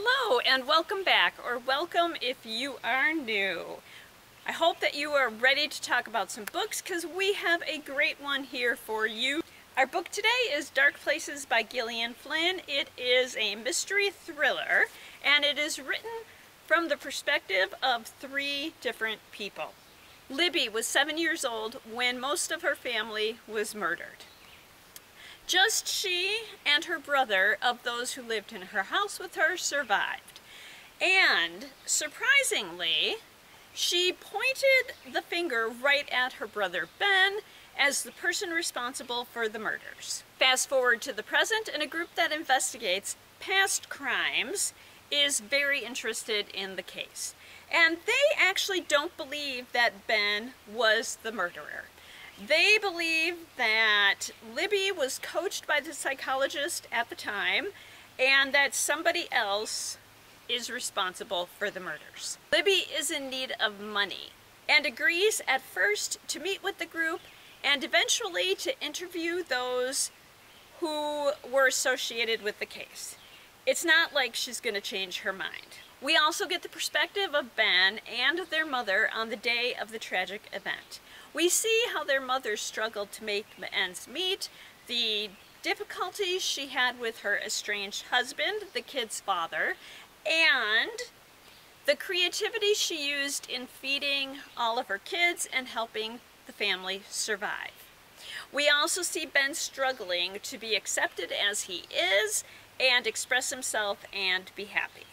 Hello and welcome back, or welcome if you are new. I hope that you are ready to talk about some books because we have a great one here for you. Our book today is Dark Places by Gillian Flynn. It is a mystery thriller and it is written from the perspective of three different people. Libby was 7 years old when most of her family was murdered. Just she and her brother, of those who lived in her house with her, survived. And, surprisingly, she pointed the finger right at her brother Ben as the person responsible for the murders. Fast forward to the present, and a group that investigates past crimes is very interested in the case. And they actually don't believe that Ben was the murderer. They believe that Libby was coached by the psychologist at the time and that somebody else is responsible for the murders. Libby is in need of money and agrees at first to meet with the group and eventually to interview those who were associated with the case. It's not like she's going to change her mind. We also get the perspective of Ben and their mother on the day of the tragic event. We see how their mother struggled to make ends meet, the difficulties she had with her estranged husband, the kid's father, and the creativity she used in feeding all of her kids and helping the family survive. We also see Ben struggling to be accepted as he is and express himself and be happy.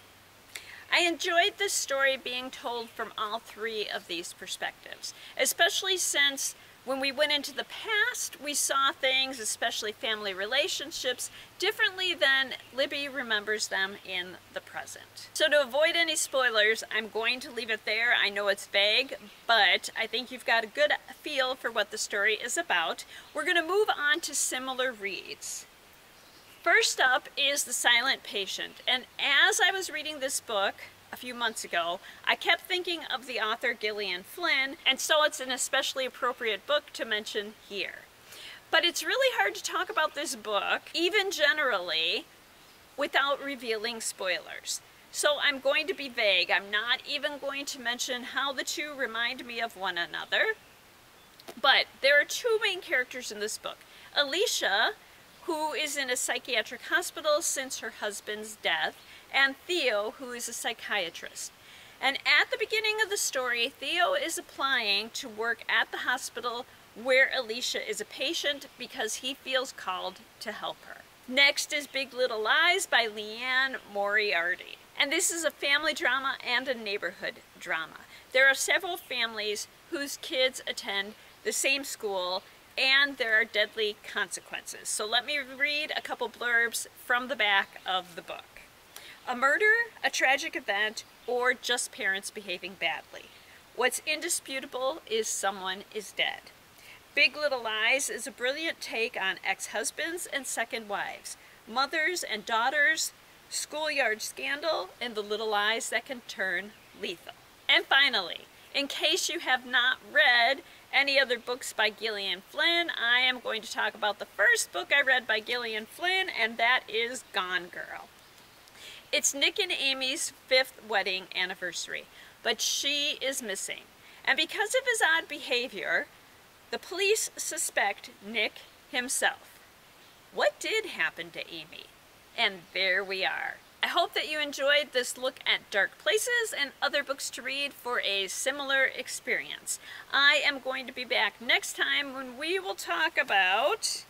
I enjoyed this story being told from all three of these perspectives, especially since when we went into the past, we saw things, especially family relationships, differently than Libby remembers them in the present. So to avoid any spoilers, I'm going to leave it there. I know it's vague, but I think you've got a good feel for what the story is about. We're going to move on to similar reads. First up is The Silent Patient, and as I was reading this book a few months ago, I kept thinking of the author Gillian Flynn, and so it's an especially appropriate book to mention here. But it's really hard to talk about this book, even generally, without revealing spoilers. So I'm going to be vague. I'm not even going to mention how the two remind me of one another. But there are two main characters in this book. Alicia, who is in a psychiatric hospital since her husband's death, and Theo, who is a psychiatrist. And at the beginning of the story, Theo is applying to work at the hospital where Alicia is a patient because he feels called to help her. Next is Big Little Lies by Liane Moriarty. And this is a family drama and a neighborhood drama. There are several families whose kids attend the same school and there are deadly consequences. So let me read a couple blurbs from the back of the book. A murder, a tragic event, or just parents behaving badly. What's indisputable is someone is dead. Big Little Lies is a brilliant take on ex-husbands and second wives, mothers and daughters, schoolyard scandal, and the little lies that can turn lethal. And finally, in case you have not read any other books by Gillian Flynn, I am going to talk about the first book I read by Gillian Flynn, and that is Gone Girl. It's Nick and Amy's 5th wedding anniversary, but she is missing. And because of his odd behavior, the police suspect Nick himself. What did happen to Amy? And there we are. I hope that you enjoyed this look at dark places and other books to read for a similar experience. I am going to be back next time when we will talk about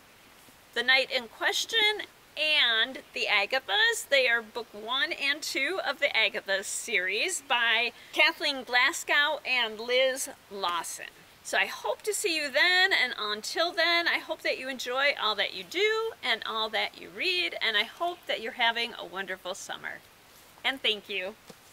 The Night in Question and The Agathas. They are book 1 and 2 of the Agathas series by Kathleen Glasgow and Liz Lawson. So I hope to see you then, and until then, I hope that you enjoy all that you do and all that you read, and I hope that you're having a wonderful summer. And thank you.